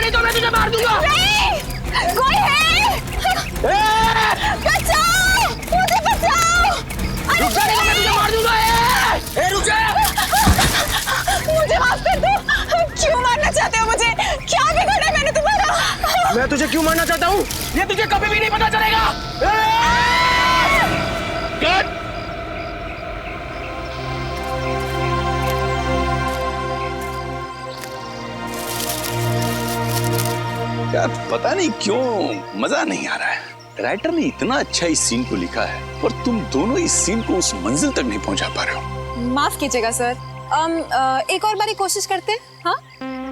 नहीं तो मैं तुझे मार दूंगा। नहीं, कोई है? बचाओ, मुझे बचाओ। रुक जा, नहीं तो मैं तुझे मार दूंगा। रुक जा। मुझे माफ कर दो। क्यों मारना चाहते हो मुझे? क्या बिगाड़ा है मैंने तुम्हारा? मैं तुझे क्यों मारना चाहता हूँ ये तुझे कभी भी नहीं पता चलेगा। कट। यार पता नहीं क्यों मजा नहीं आ रहा है। राइटर ने इतना अच्छा इस सीन को लिखा है और तुम दोनों इस सीन को उस मंजिल तक नहीं पहुंचा पा रहे हो। माफ कीजिएगा सर, एक और बारी कोशिश करते हैं। हाँ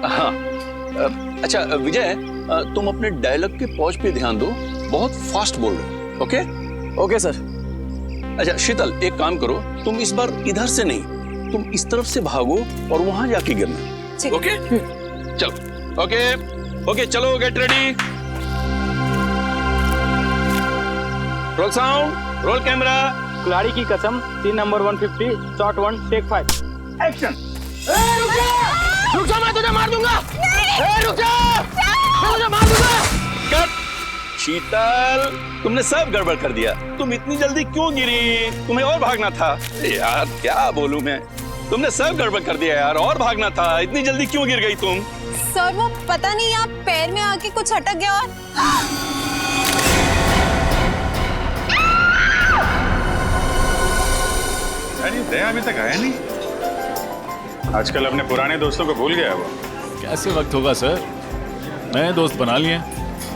हाँ अच्छा विजय, तुम अपने डायलॉग के पॉज पे ध्यान दो, बहुत फास्ट बोल रहे हो। Okay okay sir. अच्छा शीतल, एक काम करो, तुम इस बार इधर से नहीं, तुम इस तरफ से भागो और वहां जाके गिरना। ओके चलो। ओके ओके चलो, get ready, roll sound, roll camera. कुल्हाड़ी की कसम, scene number 150, shot 1, take 5, action. रुक जा, मैं तुझे मार दूंगा। रुक जा, मैं तुझे मार दूंगा। कट। शीतल, तुमने सब गड़बड़ कर दिया। तुम इतनी जल्दी क्यों गिरी? तुम्हें और भागना था। यार क्या बोलूं मैं, तुमने सब गड़बड़ कर दिया यार, और भागना था। इतनी जल्दी क्यों गिर गई तुम? सर वो पता नहीं आप पैर में आके कुछ अटक गया और अरे दया अभी तक आया नहीं। आजकल अपने पुराने दोस्तों को भूल गया वो। कैसे वक्त होगा सर, नए दोस्त बना लिए,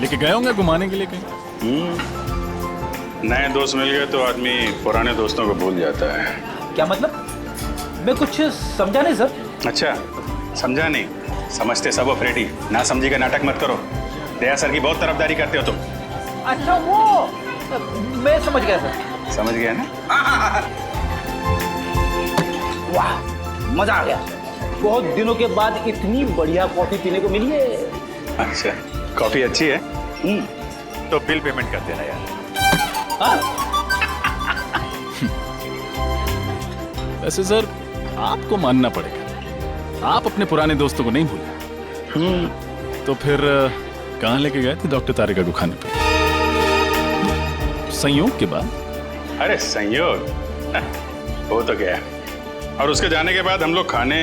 लेके गए होंगे घुमाने के लिए कहीं। नए दोस्त मिल गए तो आदमी पुराने दोस्तों को भूल जाता है। क्या मतलब? मैं कुछ समझा नहीं सर। अच्छा समझा नहीं, समझते सब हो फ्रेडी, ना समझी का नाटक मत करो। दया सर की बहुत तरफदारी करते हो तुम। अच्छा वो मैं समझ गया सर। समझ गया ना? वाह मजा आ गया, बहुत दिनों के बाद इतनी बढ़िया कॉफी पीने को मिली है। अच्छा कॉफी अच्छी है? तो बिल पेमेंट कर देना यार। वैसे सर आपको मानना पड़ेगा, आप अपने पुराने दोस्तों को नहीं भूले। तो फिर कहाँ लेके गए थे डॉक्टर तारिका को खाने पे? संयोग के बाद? अरे संयोग वो तो गया, और उसके जाने के बाद हम लोग खाने।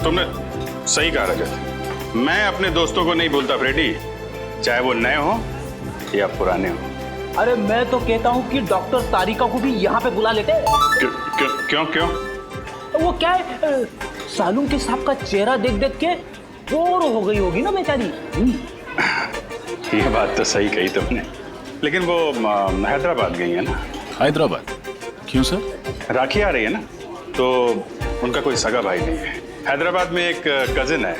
तुमने सही कहा रजत, मैं अपने दोस्तों को नहीं भूलता फ्रेडी, चाहे वो नए हो या पुराने हो। अरे मैं तो कहता हूँ कि डॉक्टर तारिका को भी यहाँ पे बुला लेते। क्यों क्यों क्यों क्यों? वो क्या है, सालूम के साहब का चेहरा देख देख के बोर हो गई होगी ना बेचारी। ये बात तो सही कही तुमने, लेकिन वो हैदराबाद गई है ना। हैदराबाद? क्यों सर? राखी आ रही है ना, तो उनका कोई सगा भाई नहीं है। हैदराबाद में एक कजिन है,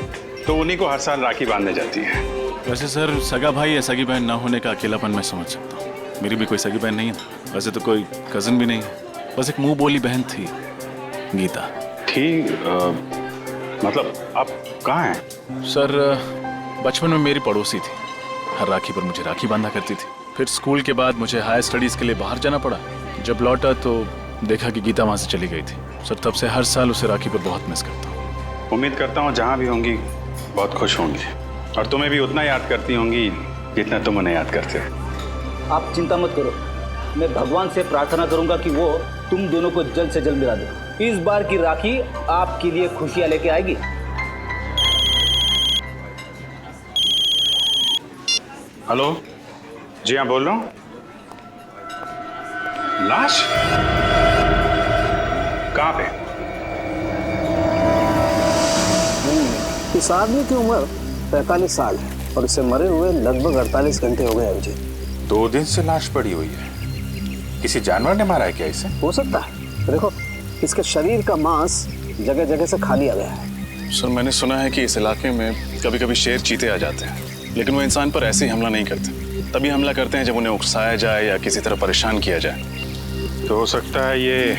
तो उन्हीं को हर साल राखी बांधने जाती है। वैसे सर सगा भाई या सगी बहन ना होने का अकेलापन मैं समझ सकता हूँ, मेरी भी कोई सगी बहन नहीं है। वैसे तो कोई कजिन भी नहीं है, बस एक मुंह बोली बहन थी, गीता। ठीक मतलब आप कहाँ हैं? सर बचपन में मेरी पड़ोसी थी, हर राखी पर मुझे राखी बांधा करती थी। फिर स्कूल के बाद मुझे हायर स्टडीज के लिए बाहर जाना पड़ा। जब लौटा तो देखा कि गीता वहाँ से चली गई थी। सर तब से हर साल उसे राखी पर बहुत मिस करता हूँ। उम्मीद करता हूँ जहाँ भी होंगी बहुत खुश होंगी, और तुम्हें भी उतना याद करती होंगी जितना तुम उन्हें याद करते हो। आप चिंता मत करो, मैं भगवान से प्रार्थना करूंगा कि वो तुम दोनों को जल्द से जल्द मिला दे। इस बार की राखी आपके लिए खुशियां लेके आएगी। हेलो जी हाँ, बोल रहा हूँ। लाश कहाँ पे? इस आदमी की उम्र 45 साल है और इसे मरे हुए लगभग 48 घंटे हो गए हैं। मुझे 2 दिन से लाश पड़ी हुई है, किसी जानवर ने मारा है क्या इसे? हो सकता है, देखो इसके शरीर का मांस जगह जगह से खा लिया गया है। सर मैंने सुना है कि इस इलाके में कभी कभी शेर चीते आ जाते हैं, लेकिन वो इंसान पर ऐसे ही हमला नहीं करते। तभी हमला करते हैं जब उन्हें उकसाया जाए या किसी तरह परेशान किया जाए। तो हो सकता है ये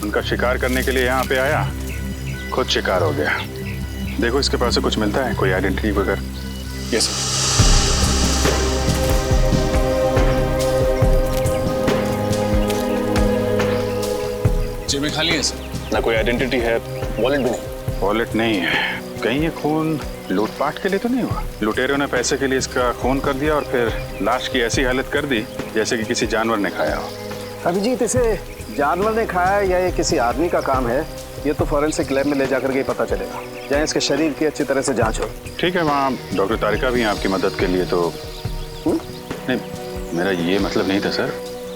उनका शिकार करने के लिए यहाँ पे आया, खुद शिकार हो गया। देखो इसके पास से कुछ मिलता है, कोई आइडेंटिटी वगैरह? Yes sir. जेबें खाली है सर, ना कोई आइडेंटिटी है, वॉलेट भी नहीं। वॉलेट नहीं है। कहीं ये खून लूटपाट के लिए तो नहीं हुआ? लुटेरों ने पैसे के लिए इसका खून कर दिया और फिर लाश की ऐसी हालत कर दी जैसे कि किसी जानवर ने खाया हो। अभिजीत, इसे जानवर ने खाया या ये किसी आदमी का काम है, ये तो फॉरेंसिक लैब में ले जाकर के पता चलेगा, जहाँ इसके शरीर की अच्छी तरह से जांच हो। ठीक है, वहाँ डॉक्टर तारिका भी हैं आपकी मदद के लिए। तो नहीं, मेरा ये मतलब नहीं था सर।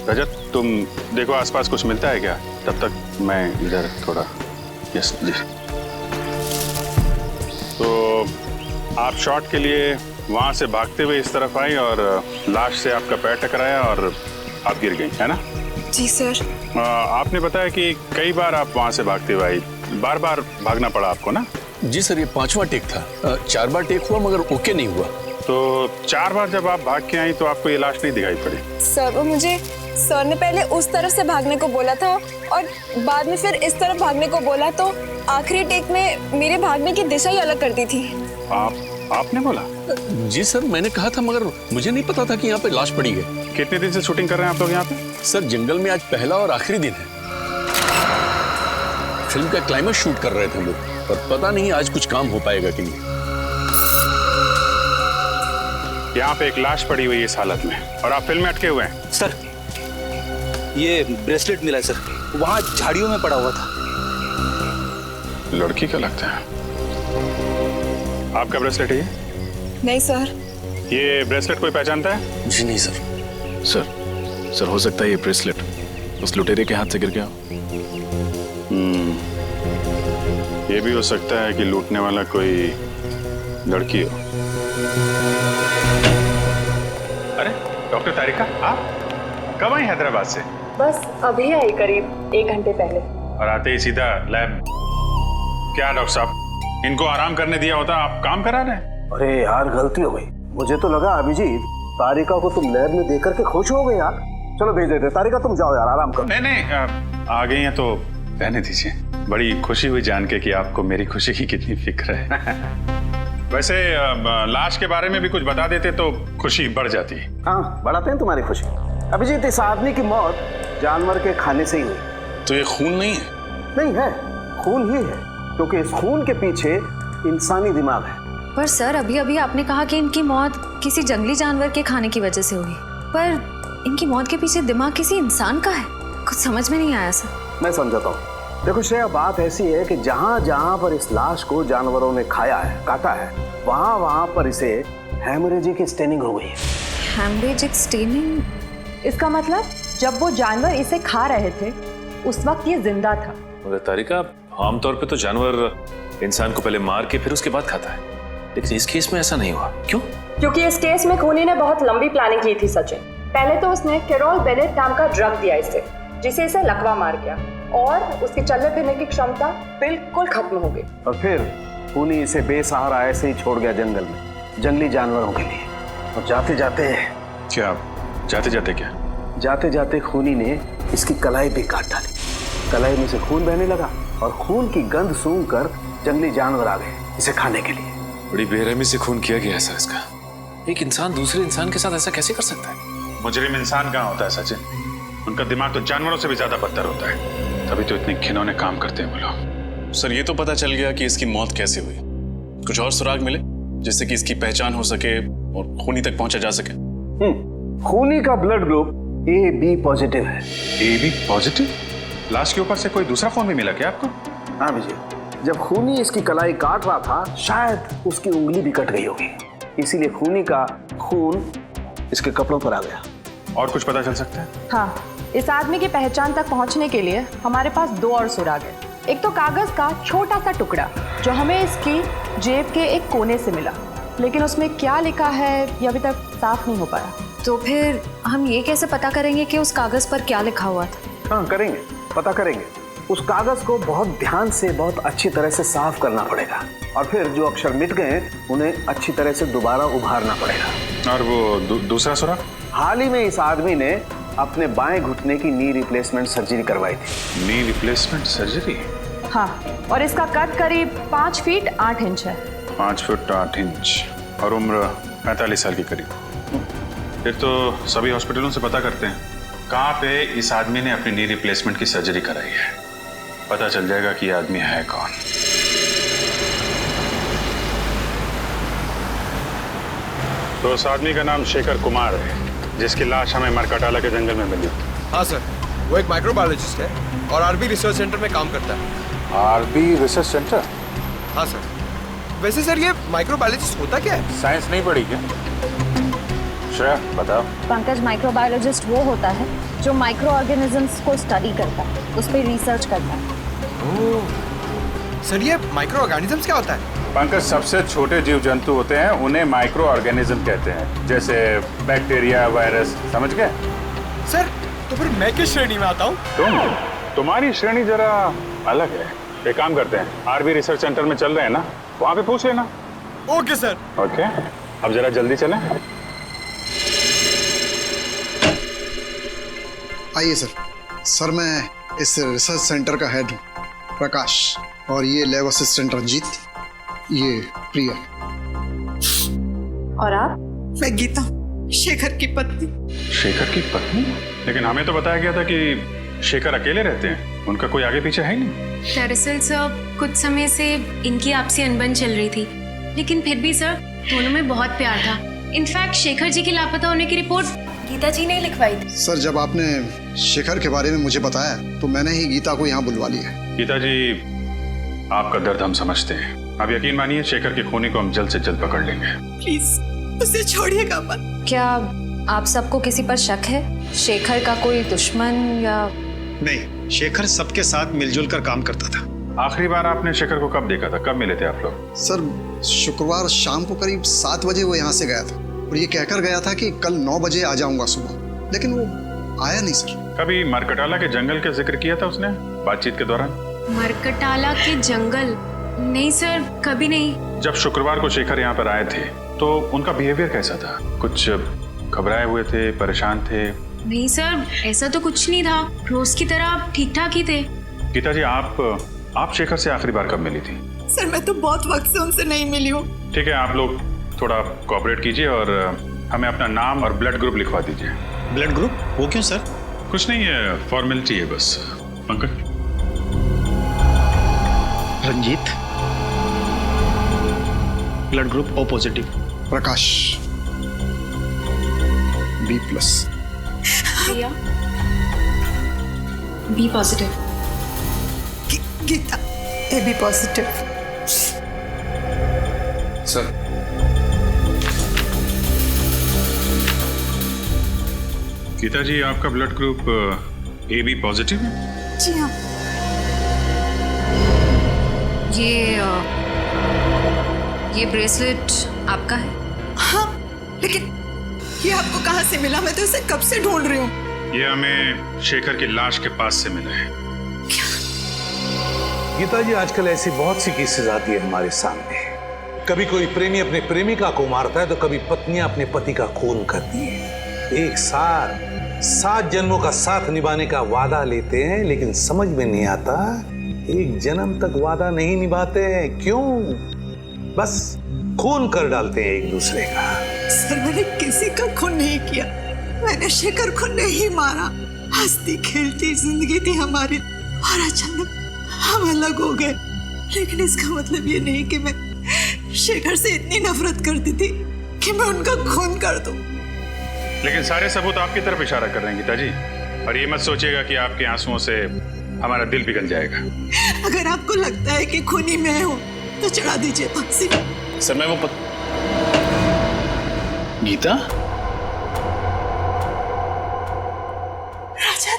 रजत, तुम देखो आसपास कुछ मिलता है क्या, तब तक मैं इधर थोड़ा। यस जी। तो आप शॉट के लिए वहाँ से भागते हुए इस तरफ आई और लाश से आपका पैर टकराया और आप गिर गई, है ना? जी सर। आपने बताया कि कई बार आप वहाँ से भागते हुए आई, बार बार भागना पड़ा आपको ना? जी सर, ये 5वां टेक था। 4 बार टेक हुआ मगर ओके नहीं हुआ। तो 4 बार जब आप भाग के आई तो आपको ये लाश नहीं दिखाई पड़ी? सर, वो मुझे सर ने पहले उस तरफ से भागने को बोला था और बाद में फिर इस तरफ भागने को बोला, तो आखिरी टेक में मेरे भागने की दिशा ही अलग कर दी थी। आपने बोला? जी सर, मैंने कहा था मगर मुझे नहीं पता था कि यहाँ पे लाश पड़ी है। कितने दिन से शूटिंग कर रहे हैं आप लोग यहाँ पे? सर, जंगल में आज पहला और आखिरी दिन है। फिल्म का क्लाइमेक्स शूट कर रहे थे हम लोग, और पता नहीं आज कुछ काम हो पाएगा कि नहीं। यहाँ पे एक लाश पड़ी हुई है इस हालत में और आप फिल्म में अटके हुए हैं। सर, ये ब्रेसलेट मिला है सर, वहाँ झाड़ियों में पड़ा हुआ था। लड़की का लगता है। आपका ब्रेसलेट है ये? नहीं सर। ये ब्रेसलेट कोई पहचानता है? जी नहीं सर। सर हो सकता है ये ब्रेसलेट उस लुटेरे के हाथ से गिर गया हो। ये भी हो सकता है कि लूटने वाला कोई लड़की हो। अरे डॉक्टर तारिका, आप कब आई हैदराबाद से? बस अभी आई, करीब 1 घंटे पहले। और आते ही सीधा लैब? क्या डॉक्टर साहब, इनको आराम करने दिया होता, आप काम करा रहे हैं? अरे यार, गलती हो गई। मुझे तो लगा अभिजीत तारिका को तुम लैब में देख करके खुश हो गए यार। चलो भेज देते। तारिका तुम जाओ यार, आराम करो। नहीं, आ गई हैं तो रहने दीजिए। बड़ी खुशी हुई जान के कि आपको मेरी खुशी की कितनी फिक्र है। वैसे लाश के बारे में भी कुछ बता देते तो खुशी बढ़ जाती। हाँ, बढ़ाते हैं तुम्हारी खुशी। अभिजीत, इस आदमी की मौत जानवर के खाने से ही हुई। तो ये खून नहीं है? नहीं है, खून ही है, क्योंकि इस खून के पीछे इंसानी दिमाग है। पर सर, अभी अभी आपने कहा कि इनकी मौत किसी जंगली जानवर के खाने की वजह से हुई, पर इनकी मौत के पीछे दिमाग किसी इंसान का है। कुछ समझ में नहीं आया सर। मैं समझाता हूँ। देखो श्रेया, बात ऐसी है कि जहाँ जहाँ पर इस लाश को जानवरों ने खाया है, काटा है, वहाँ वहाँ पर इसे हेमरेजिक स्टेनिंग हो गई है। Haemorrhagic staining? इसका मतलब जब वो जानवर इसे खा रहे थे उस वक्त ये जिंदा था। मगर तारिका, आमतौर पे तो जानवर इंसान को पहले मार के फिर उसके बाद खाता है, लेकिन इस केस में ऐसा नहीं हुआ। क्यों? क्योंकि इस केस में खूनी ने बहुत लंबी प्लानिंग की थी सचिन। पहले तो उसने कैरोल बेनेट नाम का ड्रग दिया इसे, जिसे इसे लकवा मार गया और उसकी चलने फिरने की क्षमता बिल्कुल खत्म हो गई। और फिर खूनी इसे बेसहारा ऐसे ही छोड़ गया जंगल में, जंगली जानवरों के लिए। और जाते जाते खूनी ने इसकी कलाई भी काट डाली। कलाई में से खून बहने लगा और खून की गंध सूंघकर जंगली जानवर आ गए इसे खाने के लिए। बड़ी बेरहमी से खून किया गया है सर इसका। एक इंसान दूसरे इंसान के साथ ऐसा कैसे कर सकता है? मुजरिम इंसान कहाँ होता है सचिन? उनका दिमाग तो जानवरों से भी ज्यादा बदतर होता है, तभी तो इतने घिनौने काम करते हैं वो लोग। सर, ये तो पता चल गया कि इसकी मौत कैसे हुई। कुछ और सुराग मिले जिससे कि इसकी पहचान हो सके और खूनी तक पहुंचा जा सके? खूनी का ब्लड ग्रुप AB पॉजिटिव है। AB positive? लाश के ऊपर से कोई दूसरा खून भी मिला क्या आपको? हाँ विजय, जब खूनी इसकी कलाई काट रहा था शायद उसकी उंगली भी कट गई होगी, इसीलिए खूनी का खून इसके कपड़ों पर आ गया। और कुछ पता चल सकता है? हाँ, इस आदमी की पहचान तक पहुंचने के लिए हमारे पास 2 और सुराग है। एक तो कागज का छोटा सा टुकड़ा जो हमें इसकी जेब के एक कोने से मिला, लेकिन उसमें क्या लिखा है ये अभी तक साफ नहीं हो पाया। तो फिर हम ये कैसे पता करेंगे कि उस कागज पर क्या लिखा हुआ था? हाँ, करेंगे, पता करेंगे। उस कागज को बहुत ध्यान से, बहुत अच्छी तरह से साफ करना पड़ेगा और फिर जो अक्षर मिट गए उन्हें अच्छी तरह से दोबारा उभारना पड़ेगा। और वो दूसरा सुराग? हाल ही में इस आदमी ने अपने बाएं घुटने की नी रिप्लेसमेंट सर्जरी करवाई थी। Knee replacement surgery? हाँ, और इसका कद करीब 5 फीट 8 इंच है। 5 फुट 8 इंच और उम्र 45 साल के करीब। फिर तो सभी हॉस्पिटलों से पता करते हैं कहाँ पे इस आदमी ने अपनी नी रिप्लेसमेंट की सर्जरी कराई है, पता चल जाएगा कि ये आदमी है कौन। तो उस आदमी का नाम शेखर कुमार है, जिसकी लाश हमें मरकटाला के जंगल में मिली। हाँ सर, वो एक माइक्रोबायोलॉजिस्ट है और आरबी रिसर्च सेंटर में काम करता है। RB research centre? हाँ सर। वैसे सर ये माइक्रोबायोलॉजिस्ट होता क्या है? साइंस नहीं पढ़ी क्या? श्रेया बताओ। पंकज, माइक्रोबायोलॉजिस्ट वो होता है जो माइक्रो ऑर्गेनिजम्स को स्टडी करता है, उस पर रिसर्च करता है। सर ये माइक्रो ऑर्गेनिजम्स क्या होता है? पंकज, सबसे छोटे जीव जंतु होते हैं, उन्हें माइक्रो ऑर्गेनिज्म कहते हैं, जैसे बैक्टीरिया, वायरस। समझ गए? सर तो फिर मैं किस श्रेणी में आता हूँ? तुम्हारी श्रेणी जरा अलग है। एक काम करते हैं, आरबी रिसर्च सेंटर में चल रहे हैं ना, वहाँ पे पूछ लेना। Okay sir. ओके, अब जरा जल्दी चलें। आइए सर। सर मैं इस रिसर्च सेंटर का हेड हूँ, प्रकाश, और ये लैब असिस्टेंट रंजीत, ये प्रिया। और आप? मैं गीता, शेखर की पत्नी। शेखर की पत्नी? लेकिन हमें तो बताया गया था कि शेखर अकेले रहते हैं, उनका कोई आगे पीछे है ही नहीं। दरअसल सर कुछ समय से इनकी आपसी अनबन चल रही थी, लेकिन फिर भी सर दोनों में बहुत प्यार था। इनफैक्ट शेखर जी के लापता होने की रिपोर्ट गीता जी ने लिखवाई थी। सर जब आपने शेखर के बारे में मुझे बताया तो मैंने ही गीता को यहाँ बुलवा लिया। गीता जी, आपका दर्द हम समझते हैं। आप यकीन मानिए, शेखर के खूनी को हम जल्द से जल्द पकड़ लेंगे। प्लीज उसे छोड़िएगा मत। क्या आप सबको किसी पर शक है? शेखर का कोई दुश्मन या? नहीं, शेखर सबके साथ मिलजुल कर काम करता था। आखिरी बार आपने शेखर को कब देखा था? कब मिले थे आप लोग? सर शुक्रवार शाम को करीब 7 बजे वो यहाँ से गया था और ये कहकर गया था कि कल 9 बजे आ जाऊंगा सुबह, लेकिन वो आया नहीं सर। कभी मरकटाला के जंगल का जिक्र किया था उसने बातचीत के दौरान? मरकटाला के जंगल? नहीं सर, कभी नहीं। जब शुक्रवार को शेखर यहाँ पर आए थे तो उनका बिहेवियर कैसा था? कुछ घबराए हुए थे, परेशान थे? नहीं सर, ऐसा तो कुछ नहीं था, रोज की तरह ठीक ठाक ही थे। गीता जी, आप शेखर से आखिरी बार कब मिली थी? सर मैं तो बहुत वक्त से उनसे नहीं मिली हूँ। ठीक है, आप लोग थोड़ा कोऑपरेट कीजिए और हमें अपना नाम और ब्लड ग्रुप लिखवा दीजिए। Blood group? वो क्यों सर? कुछ नहीं है, फॉर्मेलिटी है बस। Pankaj. Ranjit, blood group O positive. Prakash B+। Priya B positive. Geeta AB positive. Sir Geeta ji, आपका ब्लड ग्रुप AB पॉजिटिव है? जी हाँ। ये ब्रेसलेट आपका है? हाँ, लेकिन ये आपको कहाँ से मिला? मैं तो इसे कब से ढूंढ रही हूँ। ये हमें शेखर की लाश के पास से मिला है। गीता जी, आजकल ऐसी बहुत सी केसेस आती है हमारे सामने। कभी कोई प्रेमी अपने प्रेमिका को मारता है तो कभी पत्नियां अपने पति का खून करती हैं। एक साथ 7 जन्मों का साथ निभाने का वादा लेते हैं, लेकिन समझ में नहीं आता एक जन्म तक वादा नहीं निभाते हैं। क्यों? बस खून कर डालते हैं एक दूसरे का। सर मैंने किसी का खून नहीं किया, मैंने शेखर को नहीं मारा। हंसती खेलती जिंदगी थी हमारी और अचानक हम अलग हो गए। लेकिन इसका मतलब ये नहीं कि मैं शेखर से इतनी नफरत करती थी कि मैं उनका खून कर दूं। लेकिन सारे सबूत आपकी तरफ इशारा कर रहे हैं गीता जी, और ये मत सोचिएगा कि आपके आंसुओं से हमारा दिल पिघल जाएगा। अगर आपको लगता है कि खूनी मैं हूँ तो चढ़ा दीजिए फांसी। सर मैं वो गीता? राजन,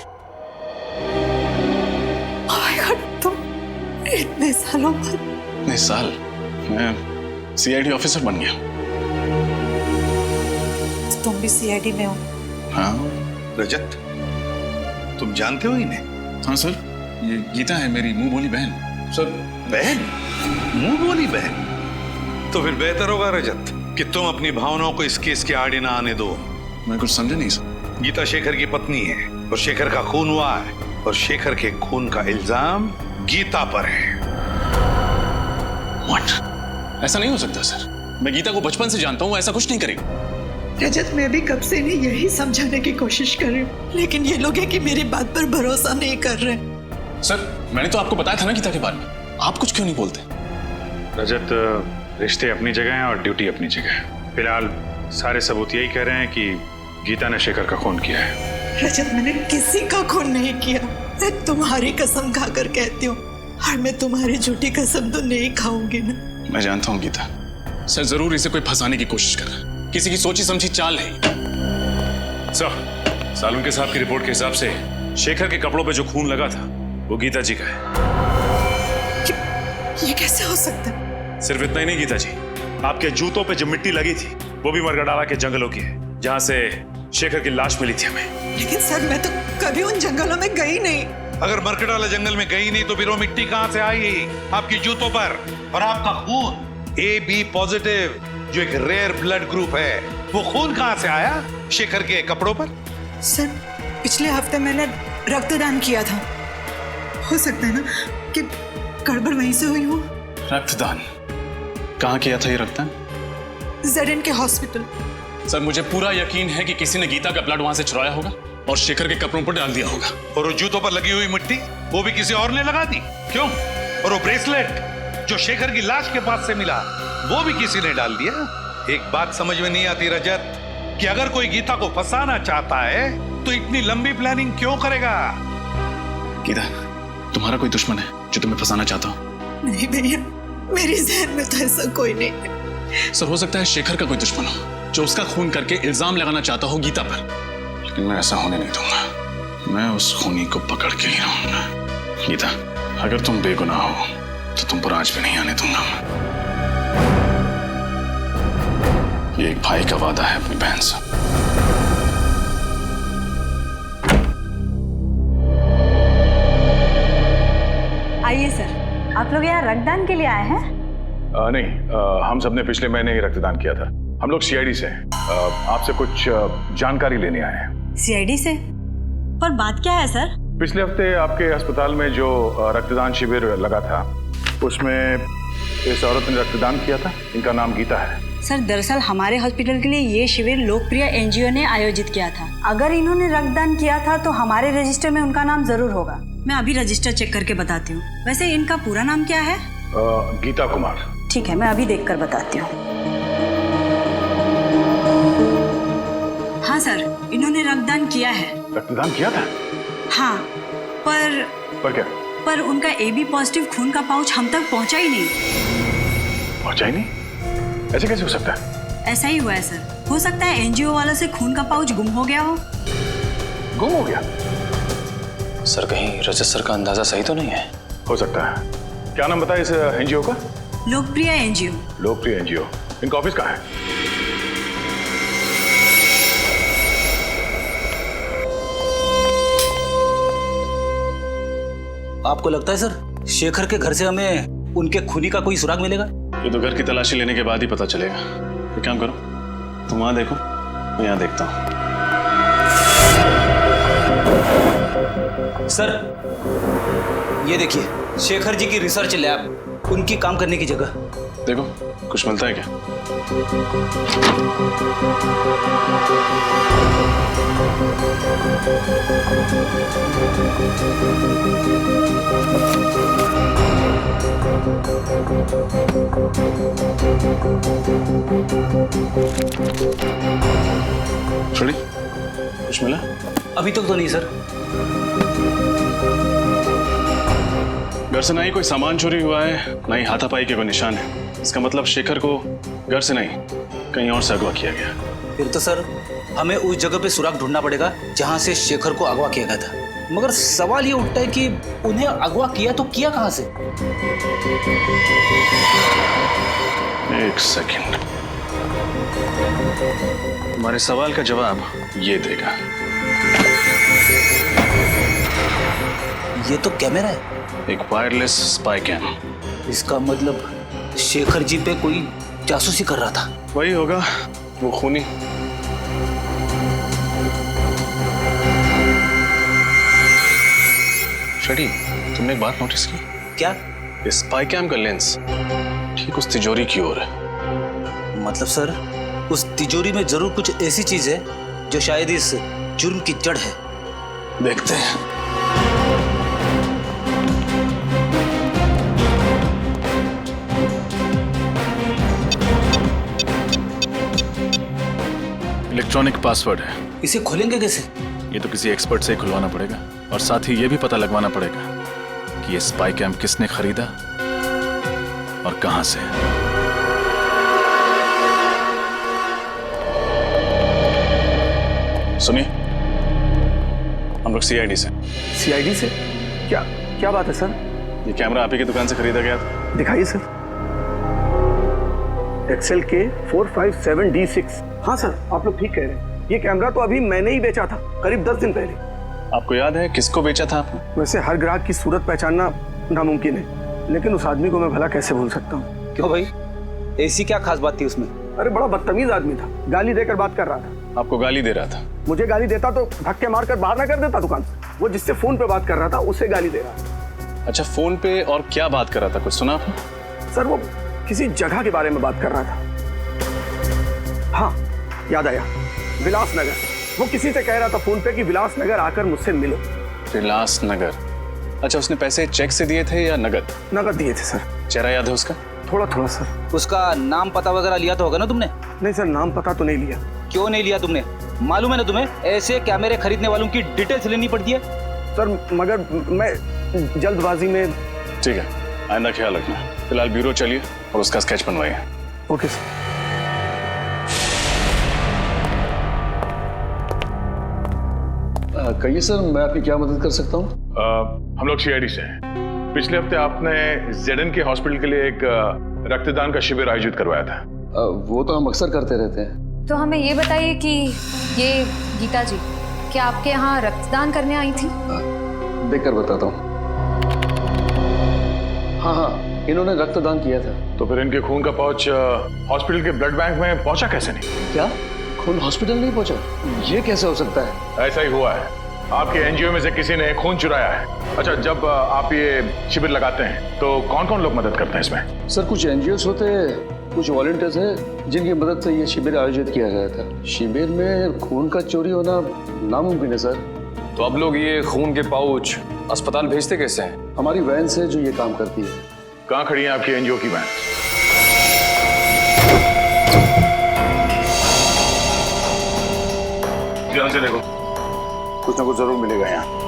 ओह माय गॉड, तुम इतने सालों बाद? इतने साल? मैं CID ऑफिसर बन गया। तुम भी CID में हो? हाँ। रजत, तुम जानते हो इन्हें? हाँ सर, ये गीता है मेरी मुंह बोली बहन। सर बहन? मुंह बोली बहन? तो फिर बेहतर होगा रजत कि तुम अपनी भावनाओं को इस केस के आड़े ना आने दो। मैं कुछ समझा नहीं सर। गीता शेखर की पत्नी है और शेखर का खून हुआ है, और शेखर के खून का इल्जाम गीता पर है। What? ऐसा नहीं हो सकता सर, मैं गीता को बचपन से जानता हूँ, ऐसा कुछ नहीं करेगी। रजत, मैं भी कब से इन्हें यही समझाने की कोशिश कर रही हूँ, लेकिन ये लोग हैं कि मेरी बात पर भरोसा नहीं कर रहे। सर मैंने तो आपको बताया था ना गीता के बारे में, आप कुछ क्यों नहीं बोलते? रजत, रिश्ते अपनी जगह हैं और ड्यूटी अपनी जगह है। फिलहाल सारे सबूत यही कह रहे हैं कि गीता ने शेखर का खून किया है। रजत, मैंने किसी का खून नहीं किया। मैं तुम्हारी कसम खाकर कहती हूँ, और मैं तुम्हारी झूठी कसम तो नहीं खाऊंगी ना। मैं जानता हूँ गीता, सर जरूर इसे कोई फंसाने की कोशिश कर रहा है, किसी की सोची समझी चाल है। सर, सालुंके साहब की रिपोर्ट के हिसाब से शेखर के कपड़ों पे जो खून लगा था वो गीता जी का है। ये कैसे हो सकता है? सिर्फ इतना ही नहीं गीता जी, आपके जूतों पे जो मिट्टी लगी थी वो भी मरगडाला के जंगलों की है, जहां से शेखर की लाश मिली थी हमें। लेकिन सर, मैं तो कभी उन जंगलों में गई नहीं। अगर मरकडाला जंगल में गई नहीं तो फिर वो मिट्टी कहां से आई आपकी जूतों पर? और आपका खून AB पॉजिटिव, जो एक रेयर ब्लड ग्रुप है, वो खून कहां से आया शेखर के कपड़ों पर? सर, पिछले हफ्ते मैंने रक्तदान किया था। हो सकता है ना कि गड़बड़ वहीं से हुई हो। रक्तदान कहाँ किया था ये रक्तदान? ZN के हॉस्पिटल। सर, मुझे पूरा यकीन है कि किसी ने गीता का ब्लड वहां से चुराया होगा और शेखर के कपड़ों पर डाल दिया होगा। और वो जूतों पर लगी हुई मिट्टी वो भी किसी और ने लगा दी? क्यों? और वो ब्रेसलेट जो शेखर की लाश के पास से मिला वो भी किसी ने डाल दिया? एक बात समझ में नहीं आती रजत, कि अगर कोई गीता को फंसाना चाहता है तो इतनी लंबी प्लानिंग क्यों करेगा? गीता, तुम्हारा कोई दुश्मन है जो तुम्हें फंसाना चाहता हो? नहीं भैया, मेरे जहन में तो ऐसा कोई नहीं है। सर, हो सकता है शेखर का कोई दुश्मन हो जो उसका खून करके इल्जाम लगाना चाहता हो गीता पर, लेकिन मैं ऐसा होने नहीं दूंगा। मैं उस खूनी को पकड़ के ही रहूंगा। गीता, अगर तुम बेगुनाह हो तो तुम पर आज भी नहीं आने दूंगा। ये एक भाई का वादा है अपनी बहन से। आइए सर, आप लोग यहाँ रक्तदान के लिए आए हैं? नहीं, हम सबने पिछले महीने ही रक्तदान किया था। हम लोग CID से हैं। आपसे कुछ जानकारी लेने आए हैं। CID से? पर बात क्या है सर? पिछले हफ्ते आपके अस्पताल में जो रक्तदान शिविर लगा था उसमें इस औरत ने रक्तदान किया था। इनका नाम गीता है। सर, दरअसल हमारे हॉस्पिटल के लिए ये शिविर लोकप्रिय NGO ने आयोजित किया था। अगर इन्होंने रक्तदान किया था तो हमारे रजिस्टर में उनका नाम जरूर होगा। मैं अभी रजिस्टर चेक करके बताती हूँ। वैसे इनका पूरा नाम क्या है? गीता कुमार। ठीक है, मैं अभी देखकर बताती हूँ। हाँ सर, इन्होंने रक्तदान किया है। रक्तदान किया था? हाँ, पर क्या? पर उनका AB पॉजिटिव खून का पाउच हम तक पहुँचा ही नहीं। पहुँचा ही नहीं? ऐसे कैसे हो सकता है? ऐसा ही हुआ है सर। हो सकता है NGO वालों से खून का पाउच गुम हो गया हो। गुम हो गया? सर, कहीं रजत सर का अंदाजा सही तो नहीं है? हो सकता है। क्या नाम बताया इस NGO का? लोकप्रिय NGO। लोकप्रिय NGO। इनका ऑफिस कहाँ है? आपको लगता है सर शेखर के घर से हमें उनके खूनी का कोई सुराग मिलेगा? ये तो घर की तलाशी लेने के बाद ही पता चलेगा। तो काम करो, तुम वहां देखो, मैं यहाँ देखता हूँ। सर, ये देखिए, शेखर जी की रिसर्च लैब, उनकी काम करने की जगह। देखो, कुछ मिलता है क्या? छोड़ी, कुछ मिला? अभी तक तो नहीं सर। घर से ना ही कोई सामान चोरी हुआ है, ना ही हाथापाई के कोई निशान है। इसका मतलब शेखर को घर से नहीं, कहीं और से अगवा किया गया। फिर तो सर हमें उस जगह पे सुराग ढूंढना पड़ेगा जहां से शेखर को अगवा किया गया था। मगर सवाल ये उठता है कि उन्हें अगवा किया तो किया कहां से? एक सेकंड, तुम्हारे सवाल का जवाब ये देगा। ये तो कैमरा है। एक वायरलेस स्पाई कैम। इसका मतलब शेखर जी पे कोई जासूसी कर रहा था। वही होगा, वो खूनी। शडी, तुमने एक बात नोटिस की? क्या? इस स्पाई कैम का लेंस ठीक उस तिजोरी की ओर है। मतलब सर उस तिजोरी में जरूर कुछ ऐसी चीज है जो शायद इस जुर्म की जड़ है। देखते हैं। इलेक्ट्रॉनिक पासवर्ड है। इसे खोलेंगे कैसे? ये तो किसी एक्सपर्ट से ही खुलवाना पड़ेगा और साथ ही ये भी पता लगवाना पड़ेगा कि ये स्पाई कैम्प किसने खरीदा और कहां से। सुनिए, हम लोग सीआईडी से। सीआईडी से? क्या क्या बात है सर? ये कैमरा आप ही की दुकान से खरीदा गया था। दिखाइए सर। एक्सेल के 457D6। हाँ सर, आप लोग ठीक कह रहे हैं। ये कैमरा तो अभी मैंने ही बेचा था, करीब 10 दिन पहले। आपको याद है किसको बेचा था आपने? वैसे हर ग्राहक की सूरत पहचानना नामुमकिन है, लेकिन उस आदमी को मैं भला कैसे भूल सकता हूँ। क्यों भाई, ऐसी क्या खास बात थी उसमें? अरे बड़ा बदतमीज आदमी था, गाली देकर बात कर रहा था। आपको गाली दे रहा था? मुझे गाली देता तो धक्के मारकर बाहर ना कर देता दुकान से। वो जिससे फोन पे बात कर रहा था उससे गाली दे रहा था। अच्छा, फोन पे और क्या बात कर रहा था, कुछ सुना आपने? सर वो किसी जगह के बारे में बात कर रहा था। हाँ याद आया, विलासनगर। वो किसी से कह रहा था फोन पे कि विलासनगर आकर मुझसे मिलो। विलासनगर? अच्छा, उसने पैसे चेक से दिए थे या नगद? नगद दिए थे सर। चेहरा याद है उसका? थोड़ा थोड़ा सर। उसका नाम पता वगैरह लिया तो होगा ना तुमने? नहीं सर, नाम पता तो नहीं लिया। क्यों नहीं लिया तुमने? मालूम है ना तुम्हें, ऐसे कैमरे खरीदने वालों की डिटेल्स लेनी पड़ती है। सर मगर मैं जल्दबाजी में। ठीक है, आइंदा ख्याल रखना। फिलहाल ब्यूरो चलिए और उसका स्केच बनवाइए। Okay sir. कहिए सर, मैं आपकी क्या मदद कर सकता हूँ? हम लोग सीआईडी से हैं। पिछले हफ्ते आपने जेडन के हॉस्पिटल के लिए एक रक्तदान का शिविर आयोजित करवाया था। वो तो हम अक्सर करते रहते हैं। तो हमें ये बताइए कि ये गीता जी क्या आपके यहाँ रक्तदान करने आई थी? देखकर बताता हूँ। हाँ हाँ, इन्होंने रक्तदान किया था। तो फिर इनके खून का पाउच हॉस्पिटल के ब्लड बैंक में पहुंचा कैसे नहीं? क्या खून हॉस्पिटल नहीं पहुंचा? ये कैसे हो सकता है? ऐसा ही हुआ है, आपके एनजीओ में से किसी ने खून चुराया है। अच्छा, जब आप ये शिविर लगाते हैं तो कौन कौन लोग मदद करते हैं इसमें? सर कुछ एनजीओस होते हैं, कुछ वॉलंटियर्स हैं जिनकी मदद से ये शिविर आयोजित किया गया था। शिविर में खून का चोरी होना नामुमकिन है सर। तो अब लोग ये खून के पाउच अस्पताल भेजते कैसे हैं? हमारी वैन से जो ये काम करती है। कहाँ खड़ी है आपकी एनजीओ की वैन? ध्यान से देखो, कुछ ना कुछ जरूर मिलेगा यहाँ।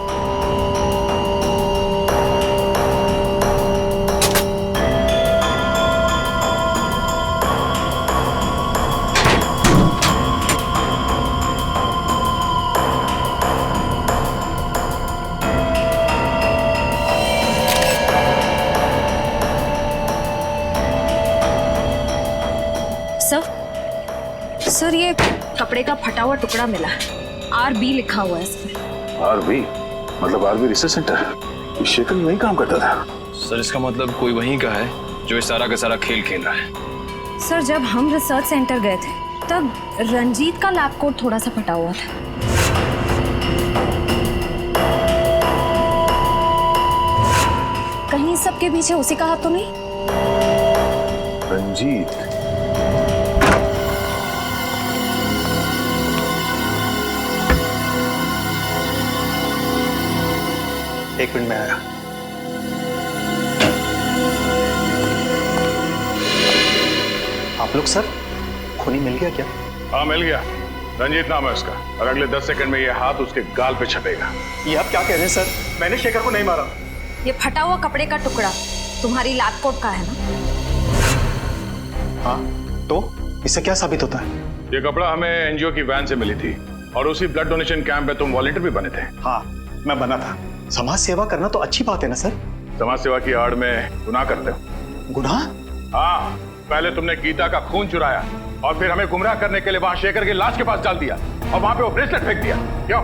सर ये कपड़े का फटा हुआ टुकड़ा मिला है, RB लिखा हुआ है इसमें। RB मतलब RB रिसर्च सेंटर? शेखर वहीं काम करता था। सर इसका मतलब कोई वहीं का है जो इस सारा का सारा खेल खेल रहा है। सर जब हम रिसर्च सेंटर गए थे तब रंजीत का लैब कोट थोड़ा सा फटा हुआ था। कहीं सबके पीछे उसी का हाथ तो नहीं? रंजीत? एक मिनट में आया। आप लोग सर, खूनी मिल गया क्या? हाँ मिल गया, रंजीत नाम है उसका, और अगले 10 सेकंड में ये हाथ उसके गाल पे छपेगा। ये आप क्या कह रहे हैं सर? मैंने शेखर को नहीं मारा। ये फटा हुआ कपड़े का टुकड़ा तुम्हारी लैब कोट का है ना? हाँ, तो इससे क्या साबित होता है? ये कपड़ा हमें एनजीओ की वैन से मिली थी और उसी ब्लड डोनेशन कैंप में तुम वॉलंटियर भी बने थे। हाँ, मैं बना था। समाज सेवा करना तो अच्छी बात है ना सर? समाज सेवा की आड़ में गुनाह करते हो। गुनाह? हाँ, पहले तुमने गीता का खून चुराया और फिर हमें गुमराह करने के लिए वहां शेखर की लाश के पास डाल दिया और वहां पे वो ब्रेसलेट फेंक दिया। क्यों?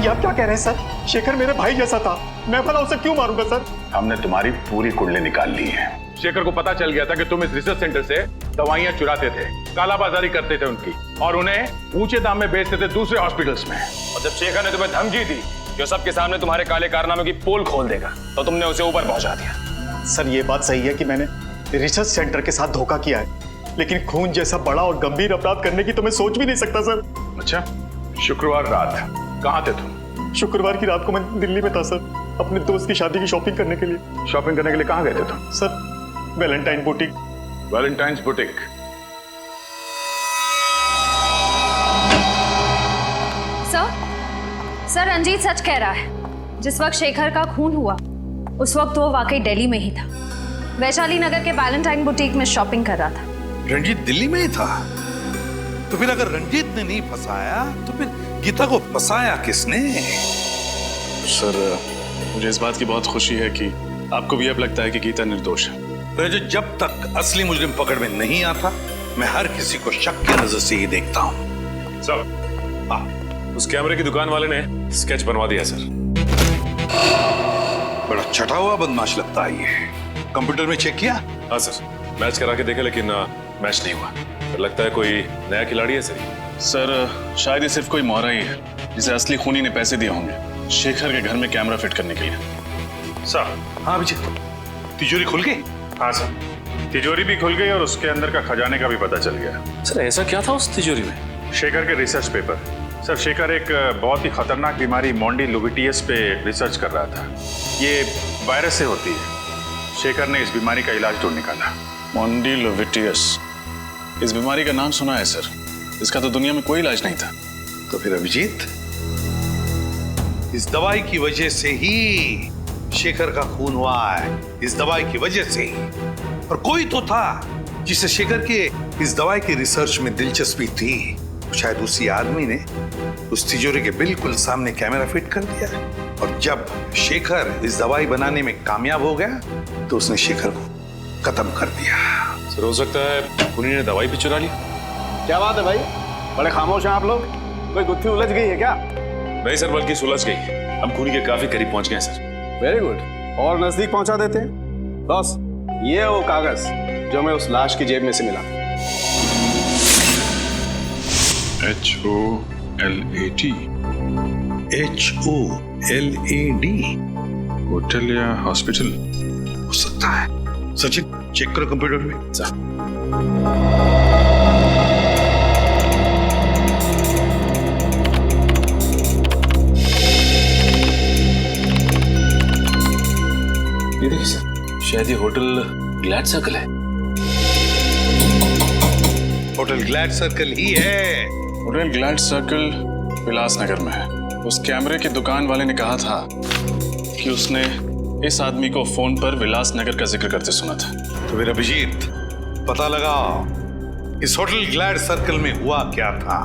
ये आप क्या कह रहे हैं सर? शेखर मेरे भाई जैसा था, मैं भला उसे क्यों मारूंगा सर? हमने तुम्हारी पूरी कुंडली निकाल ली है। शेखर को पता चल गया था कि तुम इस रिसर्च सेंटर से दवाइयां चुराते थे, कालाबाजारी करते थे उनकी, और उन्हें ऊंचे दाम में बेचते थे दूसरे हॉस्पिटल्स में। और जब शेखर ने तुम्हें धमकी दी जो सबके सामने तुम्हारे काले कारनामे की पोल खोल देगा, तो तुमने उसे ऊपर पहुंचा दिया। सर ये बात सही है कि मैंने रिसर्च सेंटर के साथ धोखा किया है, लेकिन खून जैसा बड़ा और गंभीर अपराध करने की तो मैं सोच भी नहीं सकता सर। अच्छा, शुक्रवार रात कहाँ थे तुम? शुक्रवार की रात को मैं दिल्ली में था सर, अपने दोस्त की शादी की शॉपिंग करने के लिए। शॉपिंग करने के लिए कहाँ गए थे तुम? Sir Valentine boutique. Valentine's boutique? Sir Ranjit सच कह रहा है। जिस वक्त शेखर का खून हुआ उस वक्त वो वाकई दिल्ली में ही था। वैशाली नगर के वैलेंटाइन बुटीक में शॉपिंग कर रहा था। रंजीत दिल्ली में ही था? तो फिर अगर रंजीत ने नहीं फंसाया तो फिर गीता को फंसाया किसने? सर मुझे इस बात की बहुत खुशी है कि आपको भी अब लगता है कि गीता निर्दोष है। रजत, जब तक असली मुजरिम पकड़ में नहीं आता मैं हर किसी को शक की नजर से ही देखता हूँ। सर उस कैमरे की दुकान वाले ने स्केच बनवा दिया सर। बड़ा छटा हुआ बदमाश लगता है ये। कंप्यूटर में चेक किया? हाँ सर, मैच करा के देखे लेकिन मैच नहीं हुआ। तो लगता है कोई नया खिलाड़ी है सर शायद ये सिर्फ कोई मोहरा ही है जिसे असली खूनी ने पैसे दिए होंगे शेखर के घर में कैमरा फिट करने के लिए। सर हाँ अभिजीत, तिजोरी खुल गई? हाँ सर, तिजोरी भी खुल गई और उसके अंदर का खजाने का भी पता चल गया। सर ऐसा क्या था उस तिजोरी में? शेखर के रिसर्च पेपर। सर शेखर एक बहुत ही खतरनाक बीमारी मोंडिलोविटियस पे रिसर्च कर रहा था। ये वायरस से होती है। शेखर ने इस बीमारी का इलाज ढूंढ निकाला। मोंडिलोविटियस, इस बीमारी का नाम सुना है सर, इसका तो दुनिया में कोई इलाज नहीं था। तो फिर अभिजीत, इस दवाई की वजह से ही शेखर का खून हुआ है। इस दवाई की वजह से ही। और कोई तो था जिसे शेखर के इस दवाई की रिसर्च में दिलचस्पी थी। शायद उसी आदमी ने उस तिजोरी के बिल्कुल सामने कैमरा फिट कर दिया। और जब शेखर इस दवाई बनाने में कामयाब हो गया तो उसने शेखर को खत्म कर दिया। सर हो सकता है खूनी ने दवाई भी चुरा ली। क्या बात है भाई, बड़े खामोश हैं आप लोग। कोई गुत्थी उलझ गई है क्या? नहीं सर, बल्कि सुलझ गई। हम खूनी के काफी करीब पहुंच गए सर। वेरी गुड, और नजदीक पहुंचा देते हैं। बॉस, ये है वो कागज जो मैं उस लाश की जेब में से मिला। HOLAD। HOLAD? होटल या हॉस्पिटल हो सकता है। सचिन चेक करो कंप्यूटर में। ये देखिए सर, शायद ये होटल ग्लैड सर्कल है। होटल ग्लैड सर्कल ही है। होटल ग्लैड सर्कल विलासनगर में है। उस कैमरे की दुकान वाले ने कहा था कि उसने इस आदमी को फोन पर विलासनगर का जिक्र करते सुना था। तो फिर अभिजीत, पता लगाओ इस होटल ग्लैड सर्कल में हुआ क्या था।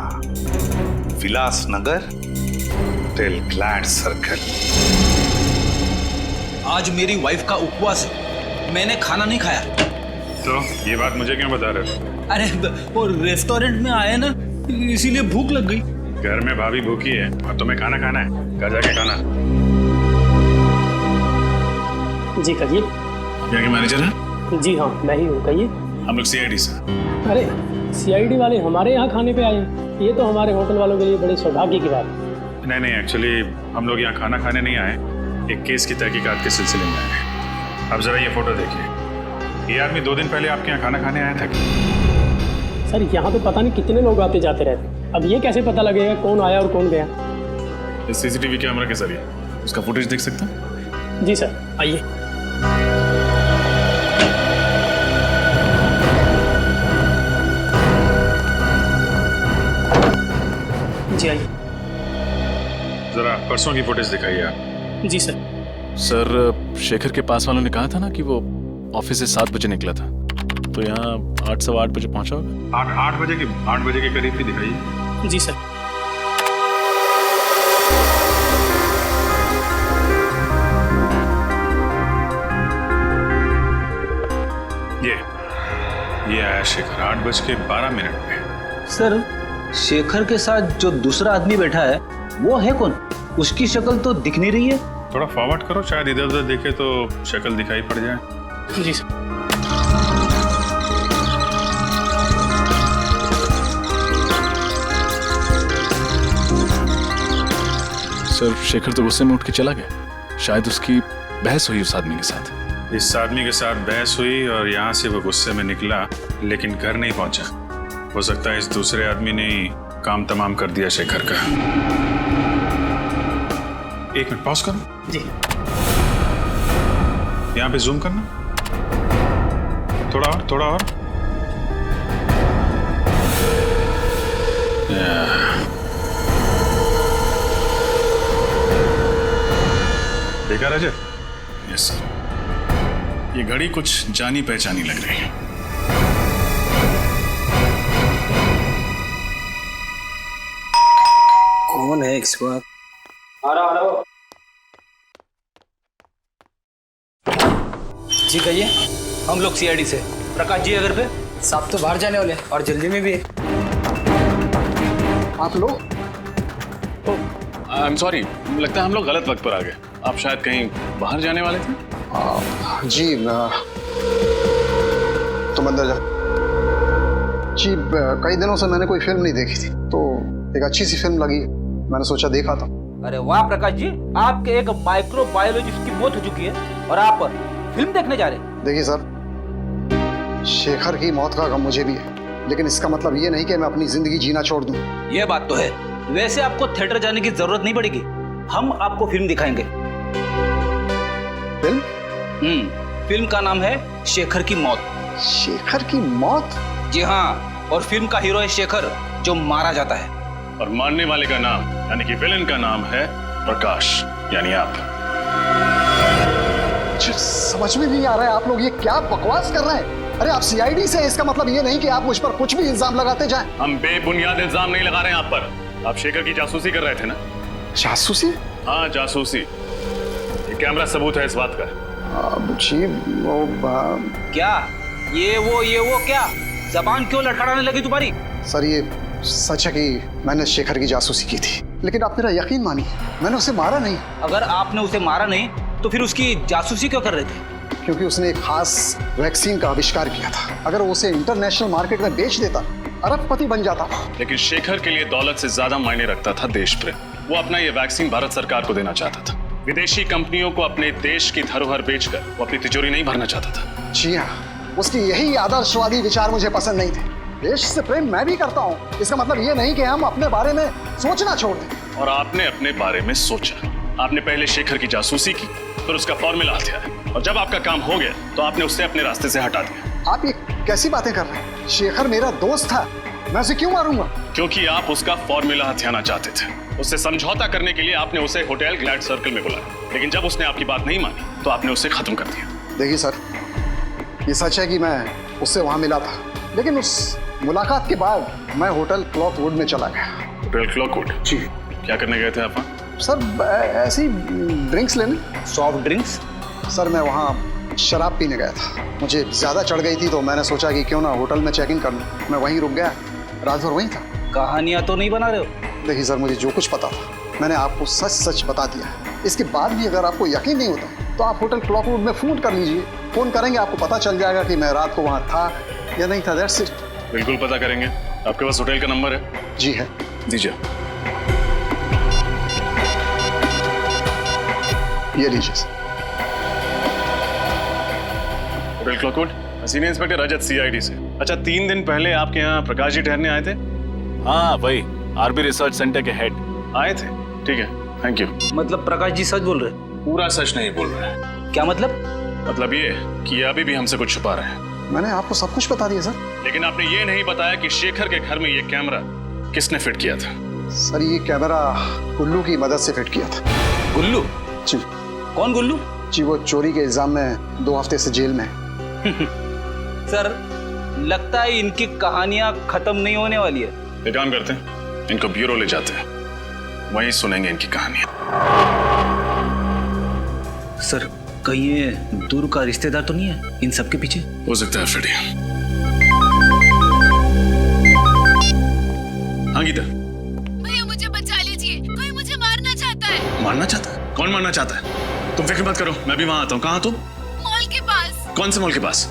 Vilasnagar, hotel glad circle. आज मेरी वाइफ का उपवास है, मैंने खाना नहीं खाया। तो ये बात मुझे क्यों बता रहे हो? अरे वो रेस्टोरेंट में आए ना, इसीलिए भूख लग गई। घर में भाभी भूखी है और तुम्हें खाना खाना है, घर जाके खाना। जी कहिए। यहाँ के मैनेजर हैं? जी हाँ, मैं ही हूँ, कहिए। हम लोग CID से। अरे CID वाले हमारे यहाँ खाने पे आए हैं, ये तो हमारे होटल वालों के लिए बड़े सौभाग्य की बात है। नहीं, एक्चुअली हम लोग यहाँ खाना खाने नहीं आए, एक केस की तहकीकात के सिलसिले में आए हैं। अब जरा ये फोटो देखिए। ये आदमी 2 दिन पहले आपके यहाँ खाना खाने आया था क्या? सर यहाँ तो पता नहीं कितने लोग आते जाते रहते, अब ये कैसे पता लगेगा कौन आया और कौन गया? इस CCTV कैमरा के जरिए उसका फुटेज देख सकते हैं? जी सर, आइए। जी आइए। जरा परसों की फुटेज दिखाइए आप। जी सर। सर शेखर के पास वालों ने कहा था ना कि वो ऑफिस से 7 बजे निकला था, तो यहाँ 8 सवा 8 बजे पहुंचा होगा। 8 बजे के करीब भी दिखाइए। जी सर। ये आया शेखर 8:12 पे। सर शेखर के साथ जो दूसरा आदमी बैठा है वो है कौन? उसकी शक्ल तो दिख नहीं रही है। थोड़ा फॉरवर्ड करो, शायद इधर उधर देखे तो शक्ल दिखाई पड़ जाए। जी सर। सर शेखर तो गुस्से में उठ के चला गया, शायद उसकी बहस हुई उस आदमी के साथ। इस आदमी के साथ बहस हुई और यहाँ से वो गुस्से में निकला, लेकिन घर नहीं पहुंचा। हो सकता है इस दूसरे आदमी ने काम तमाम कर दिया शेखर का। 1 मिनट पॉज करो। जी। यहाँ पे जूम करना, थोड़ा और। देखा रजत? Yes sir. ये घड़ी कुछ जानी पहचानी लग रही है। कौन है इस वक्त? आ रहा जी कहिए। हम लोग सीआईडी से। प्रकाश जी अगर पे साहब तो बाहर जाने वाले और जल्दी में भी है। आप लोग? आई एम सॉरी, लगता है हम लोग गलत वक्त पर आ गए। आप शायद कहीं बाहर जाने वाले थे? जी तुम अंदर जाओ। जी कई दिनों से मैंने कोई फिल्म नहीं देखी थी, तो एक अच्छी सी फिल्म लगी, मैंने सोचा देखा था। अरे वाह प्रकाश जी, आपके एक माइक्रोबायोलॉजिस्ट की मौत हो चुकी है और आप फिल्म देखने जा रहे हैं। देखिए सर, शेखर की मौत का गम मुझे भी है, लेकिन इसका मतलब ये नहीं कि मैं अपनी जिंदगी जीना छोड़ दूं। ये बात तो है। वैसे आपको थिएटर जाने की जरूरत नहीं पड़ेगी, हम आपको फिल्म दिखाएंगे। फिल्म? फिल्म का नाम है शेखर की मौत। शेखर की मौत? जी हाँ, और फिल्म का हीरो है शेखर, जो मारा जाता है। और मारने वाले का नाम यानी कि विलन का नाम है प्रकाश, यानी आप। समझ में नहीं आ रहा है, आप लोग ये क्या बकवास कर रहे हैं? अरे आप सीआईडी से हैं, इसका मतलब ये नहीं कि आप मुझ पर कुछ भी इल्जाम लगाते जाएं। हम बेबुनियाद इल्जाम नहीं लगा रहे हैं आप पर। आप शेखर की जासूसी कर रहे थे ना? जासूसी? हाँ जासूसी। ये कैमरा सबूत है इस बात का। जी वो क्या ये वो क्या जबान क्यों लड़खड़ाने लगी तुम्हारी? सर ये सच है कि मैंने शेखर की जासूसी की थी, लेकिन आप मेरा यकीन मानिए, मैंने उसे मारा नहीं। अगर आपने उसे मारा नहीं तो फिर उसकी जासूसी क्यों कर रहे थे? क्योंकि उसने एक खास वैक्सीन का आविष्कार किया था। अगर वो उसे इंटरनेशनल मार्केट में बेच देता, अरबपति बन जाता। लेकिन शेखर के लिए दौलत से ज्यादा मायने रखता था देश प्रेम। वो अपना ये वैक्सीन भारत सरकार को देना चाहता था। विदेशी कंपनियों को अपने देश की धरोहर बेचकर वो अपनी तिजोरी नहीं भरना चाहता था। जी हाँ, उसकी यही आदर्शवादी विचार मुझे पसंद नहीं थे। देश से प्रेम मैं भी करता हूँ, इसका मतलब ये नहीं कि हम अपने बारे में सोचना छोड़ दें। और आपने अपने बारे में सोचा। आपने पहले शेखर की जासूसी की, फिर उसका फॉर्मूला हथियाया, और जब आपका काम हो गया तो आपने उससे अपने रास्ते से हटा दिया। आप ये कैसी बातें कर रहे हैं? शेखर मेरा दोस्त था, मैं उसे क्यों मारूंगा? क्योंकि आप उसका फॉर्मूला हथियाना चाहते थे। उससे समझौता करने के लिए आपने उसे होटल ग्लैड सर्कल में बुलाया, लेकिन जब उसने आपकी बात नहीं मानी तो आपने उसे खत्म कर दिया। देखिए सर, ये सच है कि मैं उससे वहां मिला था, लेकिन उस मुलाकात के बाद मैं होटल क्लॉकवुड में चला गया। होटल क्लॉकवुड? जी। क्या करने गए थे आप? सर ऐसी ड्रिंक्स लेने। Soft drinks? सर मैं वहाँ शराब पीने गया था, मुझे ज़्यादा चढ़ गई थी तो मैंने सोचा कि क्यों ना होटल में चेक इन कर लूँ। मैं वहीं रुक गया, रात भर वहीं था। कहानियाँ तो नहीं बना रहे हो? देखिए सर, मुझे जो कुछ पता था मैंने आपको सच सच बता दिया है। इसके बाद भी अगर आपको यकीन नहीं होता तो आप होटल क्लॉकवुड में फ़ोन कर लीजिए। फ़ोन करेंगे, आपको पता चल जाएगा कि मैं रात को वहाँ था या नहीं था। That's it. बिल्कुल पता करेंगे। आपके पास होटल का नंबर है? जी है। दीजिए। ये लीजिए सर। होटल क्लॉकवुड, सीनियर इंस्पेक्टर रजत, सीआईडी से। अच्छा, 3 दिन पहले आपके यहाँ प्रकाश जी ठहरने आए थे? हाँ वही, आरबी रिसर्च सेंटर के हेड आए थे। ठीक है, थैंक यू। मतलब प्रकाश जी सच बोल रहे? पूरा सच नहीं बोल रहे। क्या मतलब? मतलब ये कि अभी भी हमसे कुछ छुपा रहे हैं। मैंने आपको सब कुछ बता दिया सर। लेकिन आपने ये नहीं बताया कि शेखर के घर में ये कैमरा किसने फिट किया था? सर ये कैमरा गुल्लू की मदद से फिट किया था। गुल्लू? जी। कौन गुल्लू? जी वो चोरी के इल्जाम में 2 हफ्ते से जेल में। सर लगता है इनकी कहानियां खत्म नहीं होने वाली है। एक काम करते हैं, इनको ब्यूरो ले जाते हैं, वहीं सुनेंगे इनकी कहानियां। सर कहीं ये दूर का रिश्तेदार तो नहीं है इन सब के पीछे? हो सकता है फ्रेडी। हाँ गीता। भैया मुझे बचा लीजिए, कोई मुझे मारना चाहता है। मारना चाहता है? कौन मारना चाहता है? तुम फिक्र मत करो, मैं भी वहां आता हूँ। कहाँ तुम? मॉल के पास। कौन से मॉल के पास?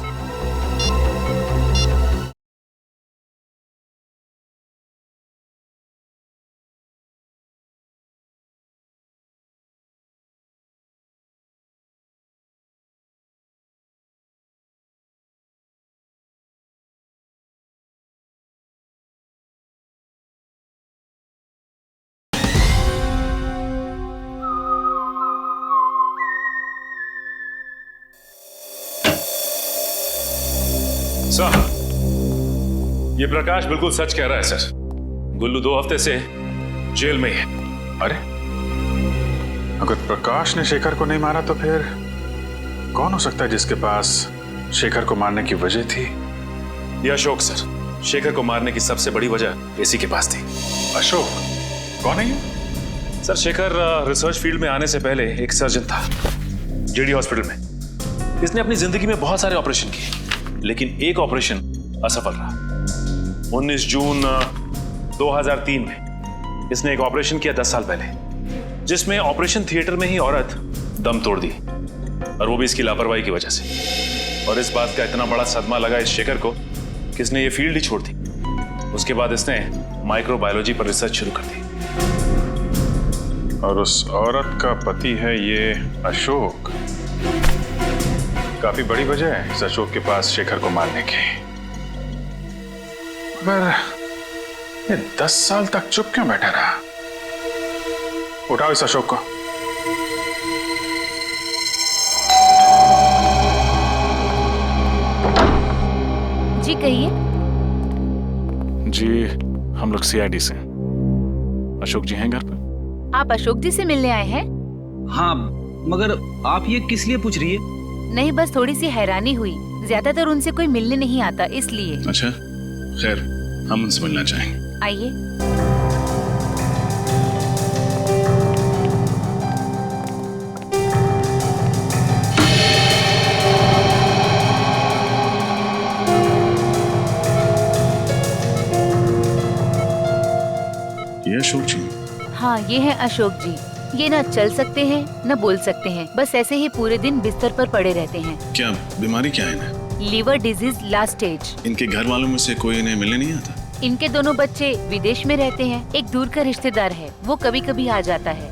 साहब, ये प्रकाश बिल्कुल सच कह रहा है सर। गुल्लू 2 हफ्ते से जेल में ही है। अरे अगर प्रकाश ने शेखर को नहीं मारा तो फिर कौन हो सकता है जिसके पास शेखर को मारने की वजह थी? ये अशोक सर, शेखर को मारने की सबसे बड़ी वजह इसी के पास थी। अशोक कौन है ये? सर शेखर रिसर्च फील्ड में आने से पहले एक सर्जन था जेडी हॉस्पिटल में। इसने अपनी जिंदगी में बहुत सारे ऑपरेशन किए, लेकिन एक ऑपरेशन असफल रहा। 19 जून 2003 में इसने एक ऑपरेशन किया 10 साल पहले, जिसमें ऑपरेशन थिएटर में ही औरत दम तोड़ दी, और वो भी इसकी लापरवाही की वजह से। और इस बात का इतना बड़ा सदमा लगा इस शेखर को कि इसने ये फील्ड ही छोड़ दी। उसके बाद इसने माइक्रोबायोलॉजी पर रिसर्च शुरू कर दी। और उस औरत का पति है ये अशोक। काफी बड़ी वजह है इस अशोक के पास शेखर को मारने की। मगर ये 10 साल तक चुप क्यों बैठा रहा? उठाओ इस अशोक को। जी कहिए। जी हम लोग सीआईडी से। अशोक जी हैं घर पर? आप अशोक जी से मिलने आए हैं? हाँ, मगर आप ये किस लिए पूछ रही है? नहीं, बस थोड़ी सी हैरानी हुई। ज्यादातर उनसे कोई मिलने नहीं आता, इसलिए। अच्छा, खैर हम उनसे मिलना चाहेंगे। आइए। ये अशोक जी? हाँ, ये है अशोक जी। ये ना चल सकते हैं न बोल सकते हैं, बस ऐसे ही पूरे दिन बिस्तर पर पड़े रहते हैं। क्या बीमारी क्या है इन्हें? Liver disease last stage. इनके घर वालों में से कोई इन्हें मिलने नहीं आता? इनके दोनों बच्चे विदेश में रहते हैं। एक दूर का रिश्तेदार है, वो कभी कभी आ जाता है।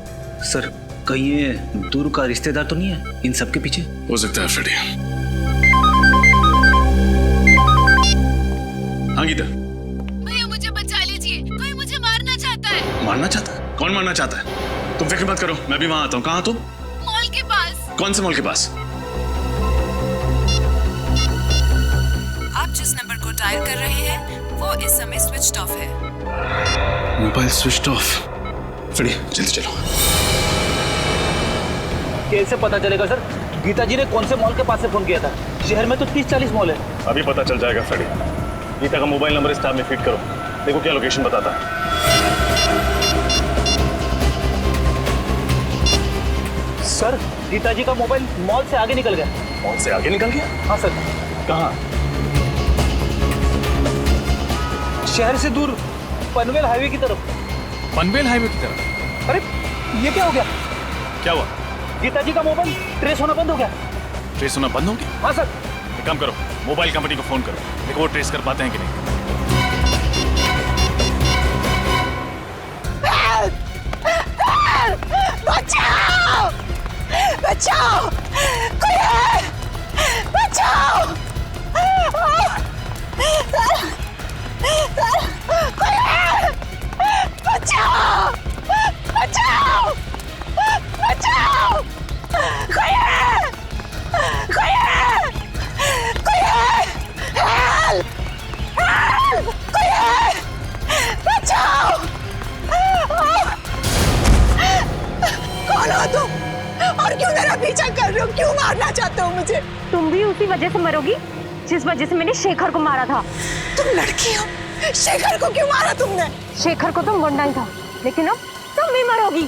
सर, कहीं ये दूर का रिश्तेदार तो नहीं है इन सब के पीछे? हो सकता है फ्रेडी। हाँ गीता। भैया मुझे बचा लीजिए, कोई मुझे मारना चाहता है। मारना चाहता है? कौन मारना चाहता है? तुम फिक्र मत करो, मैं भी वहां आता हूँ। कहाँ तुम? मॉल के पास। कौन से मॉल के पास? आप जिस नंबर को डायल कर रहे हैं वो इस समय स्विच्ड ऑफ है। Mobile switched off. फ्रेडी जल्दी चलो। कैसे पता चलेगा सर? गीता जी ने कौन से मॉल के पास से फोन किया था? शहर में तो 30-40 मॉल है। अभी पता चल जाएगा फ्रेडी। गीता का मोबाइल नंबर इस टैब में फीड करो, देखो क्या लोकेशन बताता है। सर, गीता जी का मोबाइल मॉल से आगे निकल गया। मॉल से आगे निकल गया? हाँ सर। कहाँ? शहर से दूर, पनवेल हाईवे की तरफ। पनवेल हाईवे की तरफ? अरे ये क्या हो गया? क्या हुआ? गीता जी का मोबाइल ट्रेस होना बंद हो गया। ट्रेस होना बंद हो गया? हाँ सर। एक काम करो, मोबाइल कंपनी को फोन करो, देखो वो ट्रेस कर पाते हैं कि नहीं। बचाओ! बचाओ! कोई है! बचाओ! कोई है! बचाओ! बचाओ! बचाओ! कोई है! कोई है! कोई है! हेल्प! हेल्प! कोई है! बचाओ! कौन हो तुम? और क्यों मेरा पीछा कर रहे हो? क्यों मारना चाहते हो मुझे? तुम भी उसी वजह से मरोगी जिस वजह से मैंने शेखर को मारा था। तुम लड़की हो, शेखर को क्यों मारा तुमने? शेखर को तो गुंडा ही था, लेकिन अब तुम भी मरोगी।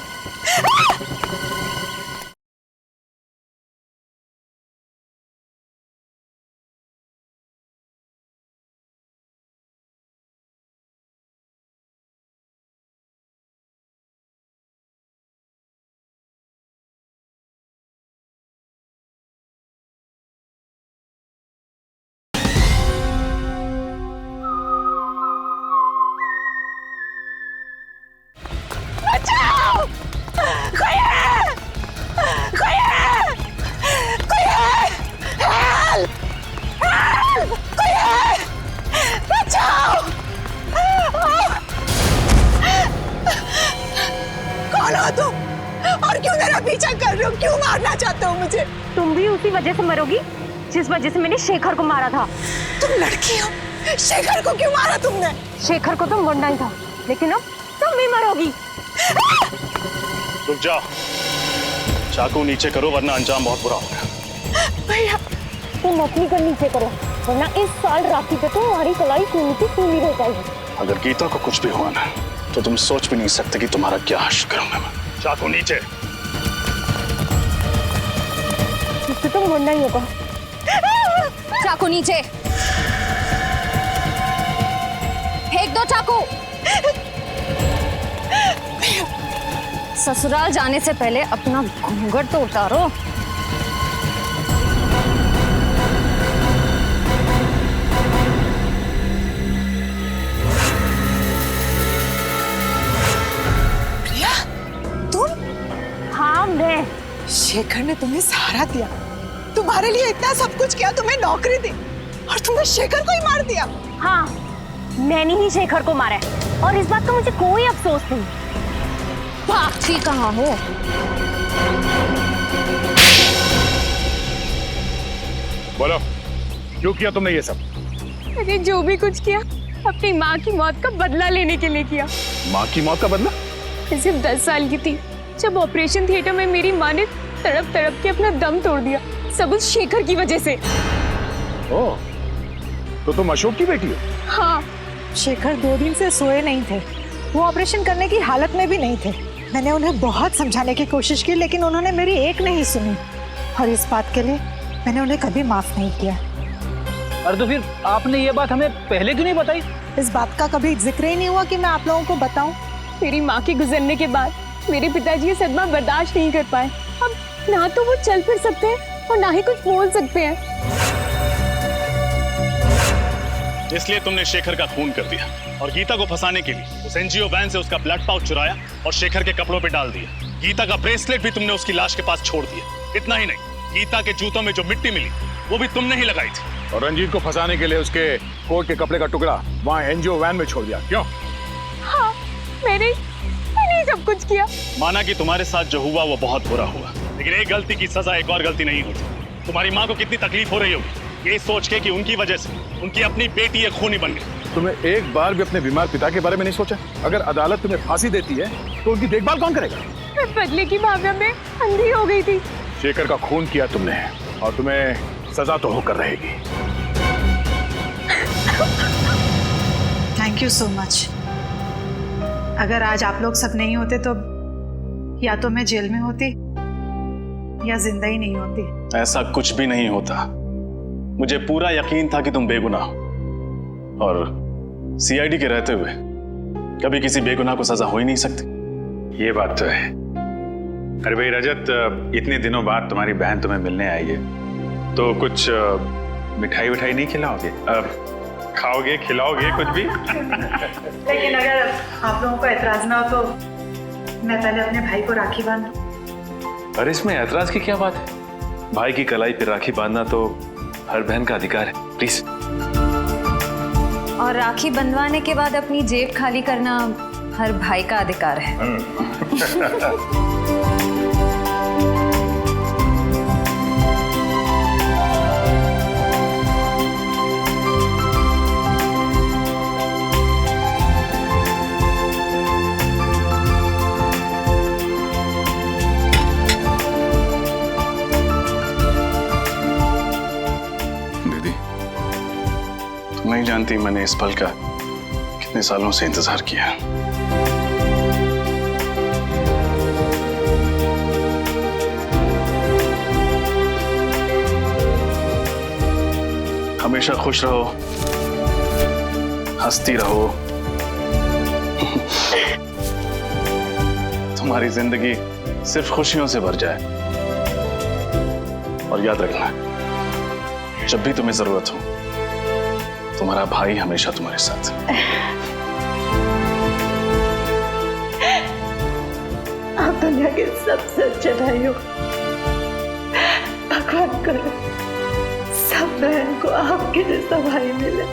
बचाओ! कोई है! कोई है! कोई है! हेल्प! हेल्प! कोई है! बचाओ! कौन हो तुम? और क्यों मेरा पीछा कर रहे हो? क्यों मारना चाहते हो मुझे? तुम भी उसी वजह से मरोगी जिस वजह से मैंने शेखर को मारा था। तुम लड़की हो, शेखर को क्यों मारा तुमने? शेखर को तो गुंडा ही था, लेकिन अब तुम भी मरोगी। रुक जाओ। चाकू नीचे करो वरना अंजाम बहुत बुरा होगा। भैया तुम अपनी कर नीचे करो, वरना इस साल राखी पे तो हमारी कलाई खूनी की खूनी रह जाएगी। अगर गीता को कुछ भी हुआ ना तो तुम सोच भी नहीं सकते कि तुम्हारा क्या हश्र करूंगा मैं। चाकू नीचे। इससे तो मरना ही होगा। चाकू नीचे। फेंक दो चाकू। ससुराल जाने से पहले अपना घूंघट तो उतारो। हाँ मैं। शेखर ने तुम्हें सहारा दिया, तुम्हारे लिए इतना सब कुछ किया, तुम्हें नौकरी दी और तुमने शेखर को ही मार दिया। हाँ मैंने ही शेखर को मारा है और इस बात का मुझे कोई अफसोस नहीं। भागती कहाँ हो? बोलो क्यों किया तुमने ये सब? अरे जो भी कुछ किया अपनी माँ की मौत का बदला लेने के लिए किया। माँ की मौत का बदला? मैं सिर्फ 10 साल की थी जब ऑपरेशन थिएटर में मेरी माँ ने तड़प तड़प के अपना दम तोड़ दिया, सब उस शेखर की वजह से। ओह, तो तुम अशोक की बेटी हो? हाँ। शेखर 2 दिन से सोए नहीं थे, वो ऑपरेशन करने की हालत में भी नहीं थे। मैंने उन्हें बहुत समझाने की कोशिश की लेकिन उन्होंने मेरी एक नहीं सुनी और इस बात के लिए मैंने उन्हें कभी माफ नहीं किया। अरे तो फिर आपने ये बात हमें पहले क्यों नहीं बताई? इस बात का कभी जिक्र ही नहीं हुआ कि मैं आप लोगों को बताऊं। मेरी माँ के गुजरने के बाद मेरे पिताजी ये सदमा बर्दाश्त नहीं कर पाए। अब ना तो वो चल फिर सकते हैं और ना ही कुछ बोल सकते हैं। इसलिए तुमने शेखर का खून कर दिया और गीता को फंसाने के लिए उस एनजीओ वैन से उसका ब्लड पाउच चुराया और शेखर के कपड़ों पे डाल दिया। गीता का ब्रेसलेट भी तुमने उसकी लाश के पास छोड़ दिया। इतना ही नहीं, गीता के जूतों में जो मिट्टी मिली वो भी तुमने ही लगाई थी। और रंजीत को फंसाने के लिए उसके कोट के कपड़े का टुकड़ा वहाँ एनजीओ वैन में छोड़ दिया, क्यों? हाँ मैंने सब कुछ किया। माना कि तुम्हारे साथ जो हुआ वो बहुत बुरा हुआ, लेकिन एक गलती की सजा एक और गलती नहीं होती। तुम्हारी माँ को कितनी तकलीफ हो रही होगी ये सोच के कि उनकी वजह से उनकी अपनी बेटी एक खूनी बन गई। तुम्हें एक बार भी अपने बीमार पिता के बारे में नहीं सोचा? अगर अदालत तुम्हें फांसी देती है तो उनकी देखभाल कौन करेगा? मैं बदले की भावना में अंधी हो गई थी। शेखर का खून किया तुमने और तुम्हें सजा तो होकर रहेगी। Thank you so much. अगर आज आप लोग सब नहीं होते तो या तो मैं जेल में होती या जिंदा ही नहीं होती। ऐसा कुछ भी नहीं होता। मुझे पूरा यकीन था कि तुम बेगुनाह हो और सीआईडी के रहते हुए कभी किसी बेगुनाह को सजा हो ही नहीं सकती। ये बात तो है। अरे भाई रजत, इतने दिनों बाद तुम्हारी बहन तुम्हें मिलने आई है तो कुछ मिठाई विठाई नहीं खिलाओगे? खाओगे, खिलाओगे कुछ भी? लेकिन अगर आप लोगों को एतराज ना हो तो मैं पहले अपने भाई को राखी बांधूं। अरे इसमें ऐतराज की क्या बात है? भाई की कलाई पे राखी बांधना तो हर बहन का अधिकार है। प्लीज। और राखी बंधवाने के बाद अपनी जेब खाली करना हर भाई का अधिकार है। नहीं जानती मैंने इस पल का कितने सालों से इंतजार किया। हमेशा खुश रहो, हंसती रहो। तुम्हारी जिंदगी सिर्फ खुशियों से भर जाए। और याद रखना, जब भी तुम्हें जरूरत हो तुम्हारा भाई हमेशा तुम्हारे साथ। आप दुनिया के सबसे अच्छे भाई हो। भगवान करे सब बहन को आपके जैसा भाई मिले।